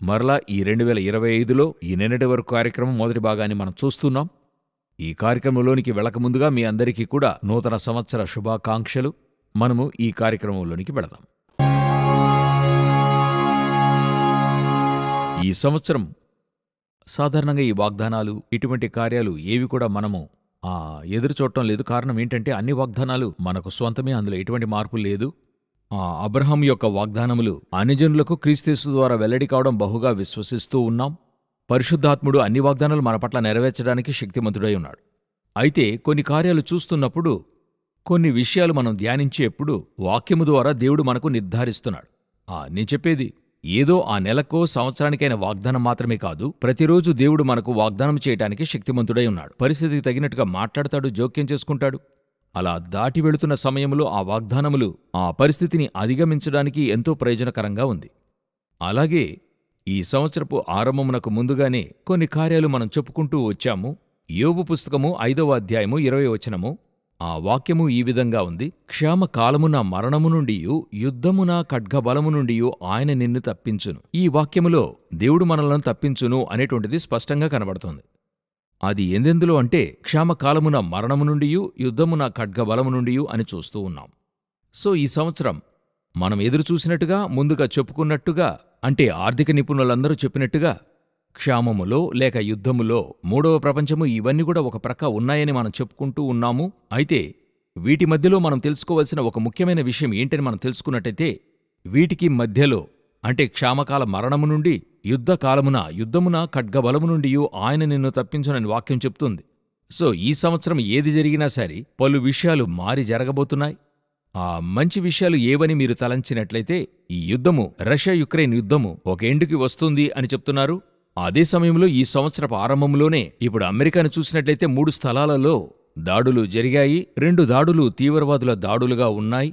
మరలా ఈ 2025లో ఈ నిన్నటి వరకు కార్యక్రమం మొదటి భాగాన్ని మనం చూస్తున్నాం. ఈ కార్యక్రమంలోనికి వెళ్ళకముందుగా మీ అందరికీ కూడా నూతన సంవత్సర శుభాకాంక్షలు. మనము ఈ కార్యక్రమంలోనికి వెళదాం. ఈ సంవత్సరం సాధారణంగా ఈ వాగ్దానాలు, ఇటువంటి కార్యాలు ఏవి కూడా మనము ఎదురు చూడటం లేదు. కారణం ఏంటంటే అన్ని వాగ్దానాలు మనకు స్వంతమే, అందులో ఎటువంటి మార్పు లేదు. అబ్రహాం యొక్క వాగ్దానములు అన్యజనులకు క్రీస్తు ద్వారా వెల్లడి కావడం బహుగా విశ్వసిస్తూ ఉన్నాం. పరిశుద్ధాత్ముడు అన్ని వాగ్దానాలు మన పట్ల నెరవేర్చడానికి శక్తిమంతుడై ఉన్నాడు. అయితే కొన్ని కార్యాలు చూస్తున్నప్పుడు, కొన్ని విషయాలు మనం ధ్యానించేప్పుడు వాక్యము ద్వారా దేవుడు మనకు నిర్ధారిస్తున్నాడు. నేను చెప్పేది ఏదో ఆ నెలకో సంవత్సరానికైన వాగ్దానం మాత్రమే కాదు. ప్రతిరోజు దేవుడు మనకు వాగ్దానం చేయడానికి శక్తిమంతుడై ఉన్నాడు. పరిస్థితికి తగినట్టుగా మాట్లాడతాడు, జోక్యం చేసుకుంటాడు. అలా దాటి వెళుతున్న సమయంలో ఆ వాగ్దానములు ఆ పరిస్థితిని అధిగమించడానికి ఎంతో ప్రయోజనకరంగా ఉంది. అలాగే ఈ సంవత్సరపు ఆరంభమునకు ముందుగానే కొన్ని కార్యాలు మనం చెప్పుకుంటూ వచ్చాము. యోబు పుస్తకము 5వ అధ్యాయము 20వ వచనము, ఆ వాక్యము ఈ విధంగా ఉంది: క్షామకాలమున మరణము నుండియు యుద్ధమున ఖడ్గబలము నుండియు ఆయన నిన్ను తప్పించును. ఈ వాక్యములో దేవుడు మనలను తప్పించును అనేటువంటిది స్పష్టంగా కనబడుతోంది. అది ఎందెందులో అంటే క్షామకాలమున మరణము నుండియు యుద్ధమున ఖడ్గబలము నుండియు అని చూస్తూ ఉన్నాం. సో ఈ సంవత్సరం మనం ఎదురుచూసినట్టుగా, ముందుగా చెప్పుకున్నట్టుగా, అంటే ఆర్థిక నిపుణులందరూ చెప్పినట్టుగా క్షామములో లేక యుద్ధములో, మూడవ ప్రపంచము, ఇవన్నీ కూడా ఒక ప్రక్క ఉన్నాయని మనం చెప్పుకుంటూ ఉన్నాము. అయితే వీటి మధ్యలో మనం తెలుసుకోవాల్సిన ఒక ముఖ్యమైన విషయం ఏంటని మనం తెలుసుకున్నట్టయితే, వీటికి మధ్యలో అంటే క్షామకాల మరణము నుండి యుద్ధమున ఖడ్గబలము నుండియు ఆయన నిన్ను తప్పించునని వాక్యం చెప్తుంది. సో ఈ సంవత్సరం ఏది జరిగినా సరే పలు విషయాలు మారి జరగబోతున్నాయి. మంచి విషయాలు ఏవని మీరు తలంచినట్లయితే, ఈ యుద్ధము, రష్యా-యుక్రెయిన్ యుద్ధము ఒక ఎండుకి వస్తుంది అని చెప్తున్నారు. అదే సమయంలో ఈ సంవత్సరపు ఆరంభంలోనే ఇప్పుడు అమెరికాను చూసినట్లయితే 3 స్థలాలలో దాడులు జరిగాయి. 2 దాడులు తీవ్రవాదుల దాడులుగా ఉన్నాయి.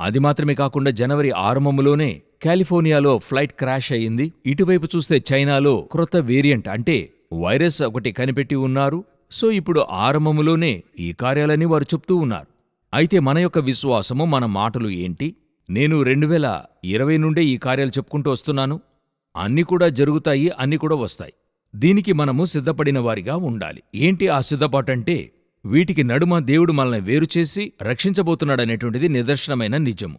అది మాత్రమే కాకుండా జనవరి ఆరంభంలోనే కాలిఫోర్నియాలో ఫ్లైట్ క్రాష్ అయింది. ఇటువైపు చూస్తే చైనాలో క్రొత్త వేరియంట్ అంటే వైరస్ ఒకటి కనిపెట్టి ఉన్నారు. సో ఇప్పుడు ఆరంభంలోనే ఈ కార్యాలని వారు చెప్తూ ఉన్నారు. అయితే మన యొక్క విశ్వాసము, మన మాటలు ఏంటి? నేను 2020 నుండే ఈ కార్యాలు చెప్పుకుంటూ వస్తున్నాను. అన్ని కూడా జరుగుతాయి, అన్ని కూడా వస్తాయి. దీనికి మనము సిద్ధపడిన వారిగా ఉండాలి. ఏంటి ఆ సిద్ధపాటంటే, వీటికి నడుమ దేవుడు మనల్ని వేరుచేసి రక్షించబోతున్నాడనేటువంటిది నిదర్శనమైన నిజము.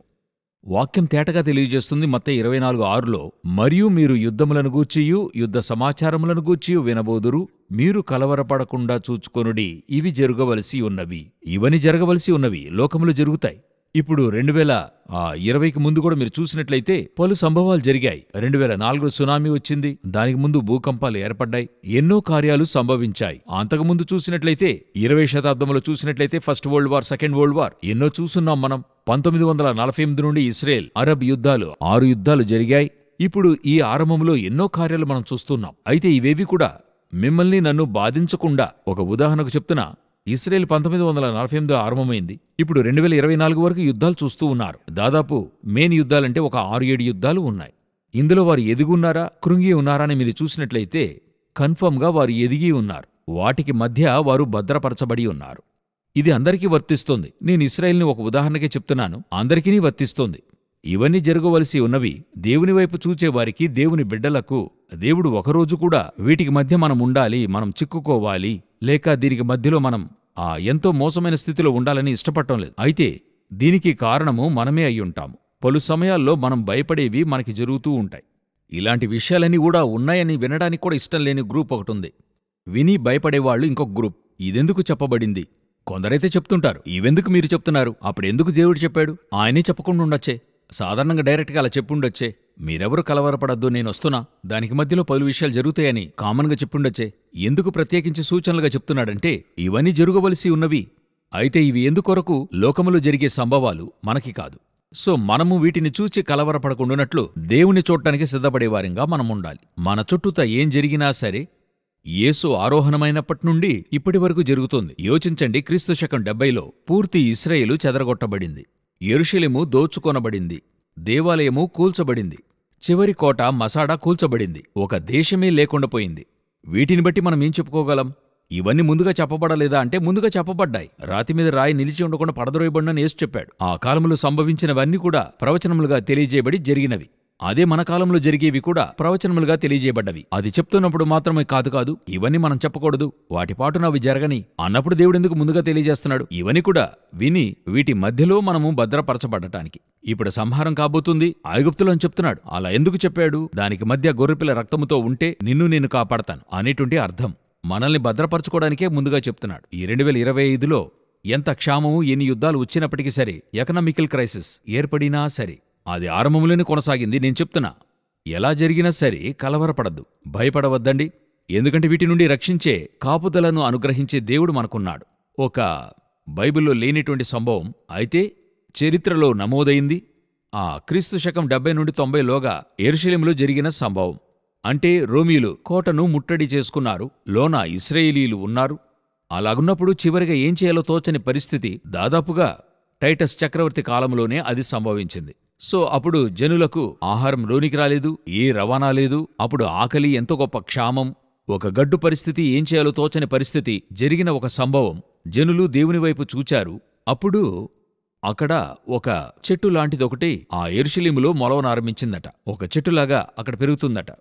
వాక్యం తేటగా తెలియజేస్తుంది మత్తయి 24:6లో, మరియు మీరు యుద్ధములను గూర్చియు యుద్ధ సమాచారములను గూర్చియు వినబోదురు, మీరు కలవరపడకుండా చూచుకొనుడి, ఇవి జరగవలసి ఉన్నవి. ఇవన్నీ జరగవలసి ఉన్నవి, లోకములు జరుగుతాయి. ఇప్పుడు 2020కి ముందు కూడా మీరు చూసినట్లయితే పలు సంభవాలు జరిగాయి. 2004లో సునామీ వచ్చింది, దానికి ముందు భూకంపాలు ఏర్పడ్డాయి, ఎన్నో కార్యాలు సంభవించాయి. అంతకుముందు చూసినట్లయితే 20వ శతాబ్దంలో చూసినట్లయితే first world war, second world war ఎన్నో చూస్తున్నాం మనం. 1948 నుండి ఇస్రాయేల్ అరబ్ యుద్ధాలు 6 యుద్ధాలు జరిగాయి. ఇప్పుడు ఈ ఆరంభంలో ఎన్నో కార్యాలు మనం చూస్తున్నాం. అయితే ఇవేవి కూడా మిమ్మల్ని నన్ను బాధించకుండా, ఒక ఉదాహరణకు చెప్తున్నా, ఇస్రాయేల్ 1948 ఆరంభమైంది. ఇప్పుడు 2024 వరకు యుద్ధాలు చూస్తూ ఉన్నారు. దాదాపు మెయిన్ యుద్ధాలంటే ఒక 6-7 యుద్ధాలు ఉన్నాయి. ఇందులో వారు ఎదిగున్నారా, కృంగి ఉన్నారా అని మీరు చూసినట్లయితే కన్ఫర్మ్గా వారు ఎదిగి ఉన్నారు. వాటికి మధ్య వారు భద్రపరచబడి ఉన్నారు. ఇది అందరికీ వర్తిస్తోంది. నేను ఇస్రాయేల్ని ఒక ఉదాహరణకే చెప్తున్నాను, అందరికీ వర్తిస్తోంది. ఇవన్నీ జరగవలసి ఉన్నవి. దేవుని వైపు చూచేవారికి, దేవుని బిడ్డలకు దేవుడు ఒకరోజు కూడా వీటికి మధ్య మనం ఉండాలి, మనం చిక్కుకోవాలి, లేక దీనికి మధ్యలో మనం ఎంతో మోసమైన స్థితిలో ఉండాలని ఇష్టపడటం లేదు. అయితే దీనికి కారణము మనమే అయ్యుంటాము. పలు సమయాల్లో మనం భయపడేవి మనకి జరుగుతూ ఉంటాయి. ఇలాంటి విషయాలన్నీ కూడా ఉన్నాయని వినడానికి కూడా ఇష్టం లేని గ్రూప్ ఒకటుంది. విని భయపడేవాళ్లు ఇంకొక గ్రూప్. ఇదెందుకు చెప్పబడింది? కొందరైతే చెప్తుంటారు, ఇవెందుకు మీరు చెప్తున్నారు, అప్పుడెందుకు దేవుడు చెప్పాడు, ఆయనే చెప్పకుండా ఉండొచ్చే, సాధారణంగా డైరెక్ట్గా అలా చెప్పుండొచ్చే, మీరెవరు కలవరపడద్దు, నేనొస్తున్నా, దానికి మధ్యలో పలు విషయాలు జరుగుతాయని కామన్గా చెప్పుండొచ్చే. ఎందుకు ప్రత్యేకించి సూచనలుగా చెప్తున్నాడంటే, ఇవన్నీ జరగవలసి ఉన్నవి. అయితే ఇవి ఎందుకొరకు? లోకములో జరిగే సంభవాలు, మనకి కాదు. సో మనము వీటిని చూచి కలవరపడకుండానట్లు దేవుని చూడటానికి సిద్ధపడేవారిగా మనముండాలి. మన చుట్టూతా ఏం జరిగినా సరే యేసు ఆరోహణమైనప్పటినుండి ఇప్పటివరకు జరుగుతోంది. యోచించండి, క్రీస్తు శకం 70లో పూర్తి ఇశ్రాయేలు చెదరగొట్టబడింది, యెరూషలేము దోచుకొనబడింది, దేవాలయము కూల్చబడింది, చివరి కోట మసాడా కూల్చబడింది, ఒక దేశమే లేకుండా పోయింది. వీటిని బట్టి మనం ఏం చెప్పుకోగలం? ఇవన్నీ ముందుగా చెప్పబడలేదా అంటే ముందుగా చెప్పబడ్డాయి. రాతి మీద రాయి నిలిచి ఉండకుండా పడద్రోయబడినని యేసు చెప్పాడు. ఆ కాలంలో సంభవించినవన్నీ కూడా ప్రవచనములుగా తెలియజేయబడి జరిగినవి. అదే మన కాలంలో జరిగేవి కూడా ప్రవచనములుగా తెలియజేయబడ్డవి. అది చెప్తున్నప్పుడు మాత్రమే కాదు ఇవన్నీ మనం చెప్పకూడదు, వాటి పాటున అవి జరగని అన్నప్పుడు దేవుడెందుకు ముందుగా తెలియజేస్తున్నాడు? ఇవన్నీ కూడా విని వీటి మధ్యలో మనము భద్రపరచబడటానికి. ఇప్పుడు సంహారం కాబోతుంది ఐగుప్తులో అని చెప్తున్నాడు. అలా ఎందుకు చెప్పాడు? దానికి మధ్య గొర్రెపిల్ల రక్తముతో ఉంటే నిన్ను నేను కాపాడతాను అనేటువంటి అర్థం. మనల్ని భద్రపరచుకోవడానికే ముందుగా చెప్తున్నాడు. ఈ 2025లో ఎంత క్షామము, ఎన్ని యుద్ధాలు వచ్చినప్పటికీ సరే, ఎకనామికల్ క్రైసిస్ ఏర్పడినా సరే, అది ఆరంభంలోనే కొనసాగింది. నేను చెప్తున్నా, ఎలా జరిగినా సరే కలవరపడద్దు, భయపడవద్దండి. ఎందుకంటే వీటి నుండి రక్షించే కాపుదలను అనుగ్రహించే దేవుడు మనకున్నాడు. ఒక బైబిల్లో లేనిటువంటి సంభవం అయితే చరిత్రలో నమోదైంది. క్రీస్తు శకం 70 నుండి 90లోగా యెరూషలేములో జరిగిన సంభవం. అంటే రోమీయులు కోటను ముట్టడి చేసుకున్నారు, లోన ఇశ్రాయేలీయులు ఉన్నారు. అలాగున్నప్పుడు చివరిగా ఏం చేయాలో తోచని పరిస్థితి. దాదాపుగా టైటస్ చక్రవర్తి కాలంలోనే అది సంభవించింది. సో అప్పుడు జనులకు ఆహారం లోనికి రాలేదు, ఏ రవాణా లేదు. అప్పుడు ఆకలి, ఎంతో గొప్ప క్షామం, ఒక గడ్డు పరిస్థితి, ఏం చేయాలో తోచని పరిస్థితి జరిగిన ఒక సంభవం. జనులు దేవుని వైపు చూచారు. అప్పుడు అక్కడ ఒక చెట్టు లాంటిదొకటి ఆ యెరూషలేములో మొలవనారంభించిందట. ఒక చెట్టులాగా అక్కడ పెరుగుతుందట.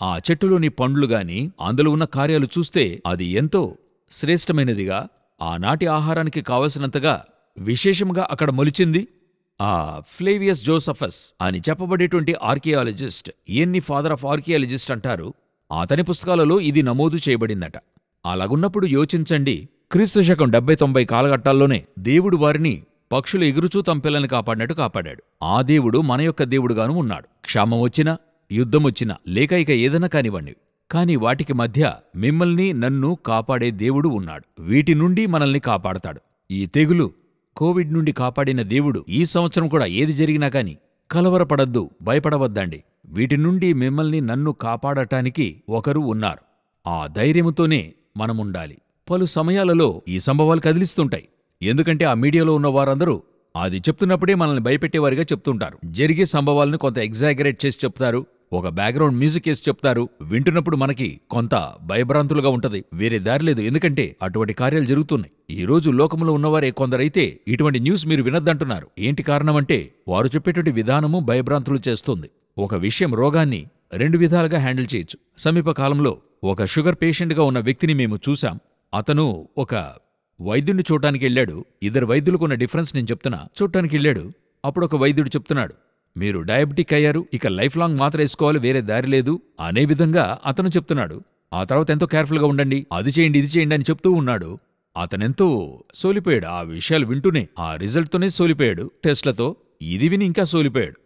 ఆ చెట్టులోని పండ్లు గాని అందులో ఉన్న కార్యాలు చూస్తే అది ఎంతో శ్రేష్టమైనదిగా, ఆనాటి ఆహారానికి కావలసినంతగా విశేషంగా అక్కడ మొలిచింది. ఫ్లేవియస్ జోసఫస్ అని చెప్పబడేటువంటి ఆర్కియాలజిస్ట్, ఈయన్ని ఫాదర్ ఆఫ్ ఆర్కియాలజిస్ట్ అంటారు, అతని పుస్తకాలలో ఇది నమోదు చేయబడిందట. అలాగున్నప్పుడు యోచించండి, క్రీస్తు శకం 70-90 కాలఘట్టాల్లోనే దేవుడు వారిని పక్షులు ఎగురుచూ తమ పిల్లల్ని కాపాడినట్టు కాపాడాడు. ఆ దేవుడు మన యొక్క దేవుడుగాను ఉన్నాడు. క్షామం వచ్చినా, యుద్ధమొచ్చినా, లేక ఇక ఏదైనా కానివ్వండి, కాని వాటికి మధ్య మిమ్మల్ని నన్ను కాపాడే దేవుడు ఉన్నాడు. వీటి నుండి మనల్ని కాపాడతాడు. ఈ తెగులు, కోవిడ్ నుండి కాపాడిన దేవుడు ఈ సంవత్సరం కూడా ఏది జరిగినా కాని కలవరపడద్దు, భయపడవద్దండి. వీటి నుండి మిమ్మల్ని నన్ను కాపాడటానికి ఒకరు ఉన్నారు. ఆ ధైర్యముతోనే మనముండాలి. పలు సమయాలలో ఈ సంభవాలు కదిలిస్తుంటాయి. ఎందుకంటే ఆ మీడియాలో ఉన్న వారందరూ అది చెప్తున్నప్పుడే మనల్ని భయపెట్టేవారిగా చెప్తుంటారు. జరిగే సంభవాలను కొంత ఎగ్జాగరేట్ చేసి చెప్తారు, ఒక బ్యాక్గ్రౌండ్ మ్యూజిక్ వేసి చెప్తారు. వింటున్నప్పుడు మనకి కొంత భయభ్రాంతులుగా ఉంటది, వేరే దారి లేదు. ఎందుకంటే అటువంటి కార్యాలు జరుగుతున్నాయి. ఈ రోజు లోకంలో ఉన్నవారే కొందరైతే ఇటువంటి న్యూస్ మీరు వినద్దంటున్నారు. ఏంటి కారణమంటే వారు చెప్పేటువంటి విధానము భయభ్రాంతులు చేస్తుంది. ఒక విషయం, రోగాన్ని 2 విధాలుగా హ్యాండిల్ చేయొచ్చు. సమీప కాలంలో ఒక షుగర్ పేషెంట్గా ఉన్న వ్యక్తిని మేము చూశాం. అతను ఒక వైద్యుడిని చూడటానికి వెళ్ళాడు. ఇద్దరు వైద్యులకున్న డిఫరెన్స్ నేను చెప్తున్నా. చూడటానికి వెళ్ళాడు. అప్పుడు ఒక వైద్యుడు చెప్తున్నాడు, మీరు డయాబెటిక్ అయ్యారు, ఇక లైఫ్ లాంగ్ మాత్రం వేసుకోవాలి, వేరే దారి లేదు అనే విధంగా అతను చెప్తున్నాడు. ఆ తర్వాత ఎంతో కేర్ఫుల్గా ఉండండి, అది చేయండి, ఇది చేయండి అని చెప్తూ ఉన్నాడు. అతనెంతో సోలిపోయాడు. ఆ విషయాలు వింటూనే, ఆ రిజల్ట్తోనే సోలిపోయాడు. టెస్ట్లతో ఇది విని ఇంకా సోలిపోయాడు.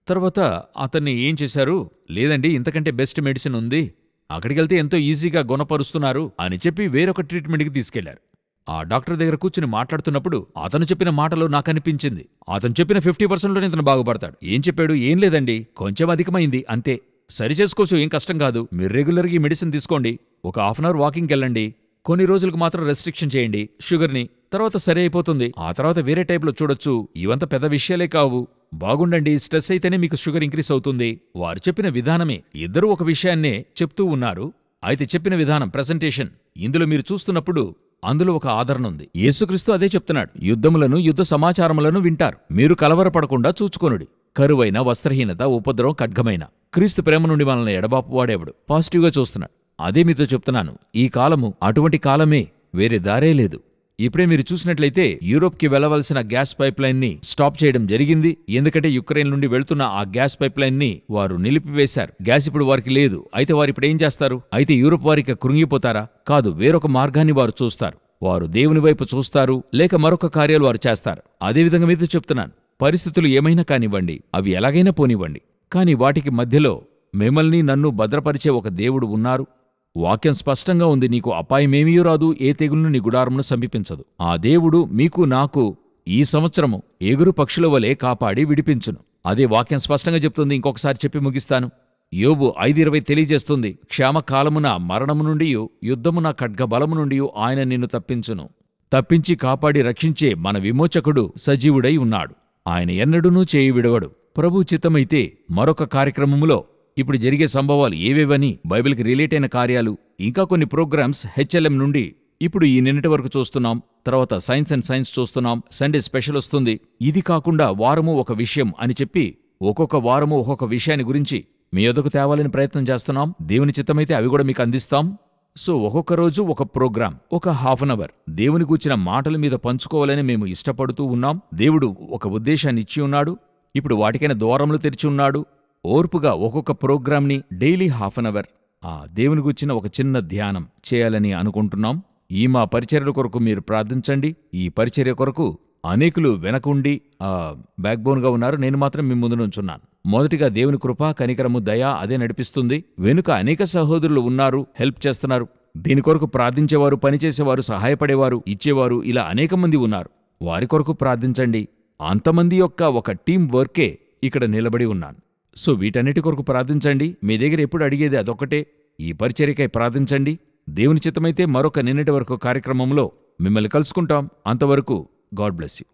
తర్వాత అతన్ని ఏం చేశారు, లేదండి ఇంతకంటే బెస్ట్ మెడిసిన్ ఉంది, అక్కడికెళ్తే ఎంతో ఈజీగా గుణపరుస్తున్నారు అని చెప్పి వేరొక ట్రీట్మెంట్కి తీసుకెళ్లారు. ఆ డాక్టర్ దగ్గర కూర్చుని మాట్లాడుతున్నప్పుడు అతను చెప్పిన మాటలో నాకనిపించింది, అతను చెప్పిన 50%లోనే ఇతను బాగుపడతాడు. ఏం చెప్పాడు, ఏం లేదండి కొంచెం అధికమైంది అంతే, సరి చేసుకోవచ్చు, ఏం కష్టం కాదు, మీరు రెగ్యులర్గా ఈ మెడిసిన్ తీసుకోండి, ఒక హాఫ్ అన్ అవర్ వాకింగ్కి వెళ్ళండి, కొన్ని రోజులకు మాత్రం రెస్ట్రిక్షన్ చేయండి షుగర్ని, తర్వాత సరి అయిపోతుంది, ఆ తర్వాత వేరే టైప్లో చూడొచ్చు, ఇవంతా పెద్ద విషయాలే కావు, బాగుండండి, స్ట్రెస్ అయితేనే మీకు షుగర్ ఇంక్రీస్ అవుతుంది. వారు చెప్పిన విధానమే. ఇద్దరూ ఒక విషయాన్నే చెప్తూ ఉన్నారు. అయితే చెప్పిన విధానం, ప్రెజెంటేషన్, ఇందులో మీరు చూస్తున్నప్పుడు అందులో ఒక ఆదరణ ఉంది. యేసుక్రీస్తు అదే చెప్తున్నాడు, యుద్ధములను, యుద్ధ సమాచారములను వింటారు, మీరు కలవరపడకుండా చూచుకొనుడి. కరువైన, వస్త్రహీనత, ఉపద్రవం, ఖడ్గమైన. క్రీస్తు ప్రేమ నుండి మనల్ని ఎడబాపు వాడేవాడు. పాజిటివ్గా చూస్తున్నాడు. అదే మీతో చెప్తున్నాను, ఈ కాలము అటువంటి కాలమే, వేరే దారే లేదు. ఇప్పుడే మీరు చూసినట్లయితే యూరోప్కి వెళ్లవలసిన గ్యాస్ పైప్ లైన్ ని స్టాప్ చేయడం జరిగింది. ఎందుకంటే యుక్రెయిన్ నుండి వెళ్తున్న ఆ గ్యాస్ పైప్ లైన్ ని వారు నిలిపివేశారు. గ్యాస్ ఇప్పుడు వారికి లేదు. అయితే వారు ఇప్పుడు ఏం చేస్తారు? అయితే యూరోప్ వారికి కృంగిపోతారా? కాదు, వేరొక మార్గాన్ని వారు చూస్తారు. వారు దేవుని వైపు చూస్తారు, లేక మరొక కార్యాలు వారు చేస్తారు. అదేవిధంగా మీతో చెప్తున్నాను, పరిస్థితులు ఏమైనా కానివ్వండి, అవి ఎలాగైనా పోనివ్వండి, కానీ వాటికి మధ్యలో మిమ్మల్ని నన్ను భద్రపరిచే ఒక దేవుడు ఉన్నారు. వాక్యం స్పష్టంగా ఉంది, నీకు అపాయమేమీ రాదు, ఏ తెగులును నీ గుడారమును సమీపించదు. ఆ దేవుడు మీకు నాకు ఈ సంవత్సరము ఎగురు పక్షుల వలె కాపాడి విడిపించును. అదే వాక్యం స్పష్టంగా చెప్తుంది. ఇంకొకసారి చెప్పి ముగిస్తాను. యోబు 5:20 తెలియజేస్తుంది, క్షామకాలమున మరణము నుండి, యుద్ధమున ఖడ్గ బలము నుండి ఆయన నిన్ను తప్పించును. తప్పించి కాపాడి రక్షించే మన విమోచకుడు సజీవుడై ఉన్నాడు. ఆయన ఎన్నడూనూ చేయి విడవడు. ప్రభు చిత్తమైతే మరొక కార్యక్రమములో ఇప్పుడు జరిగే సంభవాలు ఏవేవని, బైబిల్కి రిలేట్ అయిన కార్యాలు, ఇంకా కొన్ని ప్రోగ్రామ్స్ HLM నుండి ఇప్పుడు ఈ నిన్నటి వరకు చూస్తున్నాం. తర్వాత సైన్స్ అండ్ సైన్స్ చూస్తున్నాం. సండే స్పెషల్ వస్తుంది. ఇది కాకుండా వారము ఒక విషయం అని చెప్పి ఒక్కొక్క వారము ఒక్కొక్క విషయాన్ని గురించి మీ యొద్దకు తేవాలని ప్రయత్నం చేస్తున్నాం. దేవుని చిత్తమైతే అవి కూడా మీకు అందిస్తాం. సో ఒక్కొక్క రోజు ఒక ప్రోగ్రాం, ఒక హాఫ్ అన్ అవర్ దేవుని గూర్చిన మాటల మీద పంచుకోవాలని మేము ఇష్టపడుతూ ఉన్నాం. దేవుడు ఒక ఉద్దేశాన్ని ఇచ్చి ఉన్నాడు. ఇప్పుడు వాటికైనా ద్వారములు తెరిచి ఉన్నాడు. ఓర్పుగా ఒక్కొక్క ప్రోగ్రాంని డైలీ హాఫ్ అన్ అవర్ దేవుని గూర్చిన ఒక చిన్న ధ్యానం చేయాలని అనుకుంటున్నాం. ఈ మా పరిచర్యల కొరకు మీరు ప్రార్థించండి. ఈ పరిచర్య కొరకు అనేకులు వెనకుండి బ్యాక్బోన్గా ఉన్నారు. నేను మాత్రం మీ ముందు నుంచున్నాను. మొదటిగా దేవుని కృప, కనికరము, దయ అదే నడిపిస్తుంది. వెనుక అనేక సహోదరులు ఉన్నారు, హెల్ప్ చేస్తున్నారు. దీని కొరకు ప్రార్థించేవారు, పనిచేసేవారు, సహాయపడేవారు, ఇచ్చేవారు, ఇలా అనేక మంది ఉన్నారు. వారి కొరకు ప్రార్థించండి. అంతమంది యొక్క ఒక టీం వర్కే ఇక్కడ నిలబడి ఉన్నాను. సో వీటన్నిటి కొరకు ప్రార్థించండి. మీ దగ్గర ఎప్పుడు అడిగేది అదొక్కటే, ఈ పరిచర్యకై ప్రార్థించండి. దేవుని చిత్తమైతే మరొక నిన్నటి వరకు కార్యక్రమంలో మిమ్మల్ని కలుసుకుంటాం. అంతవరకు గాడ్ బ్లెస్ యూ.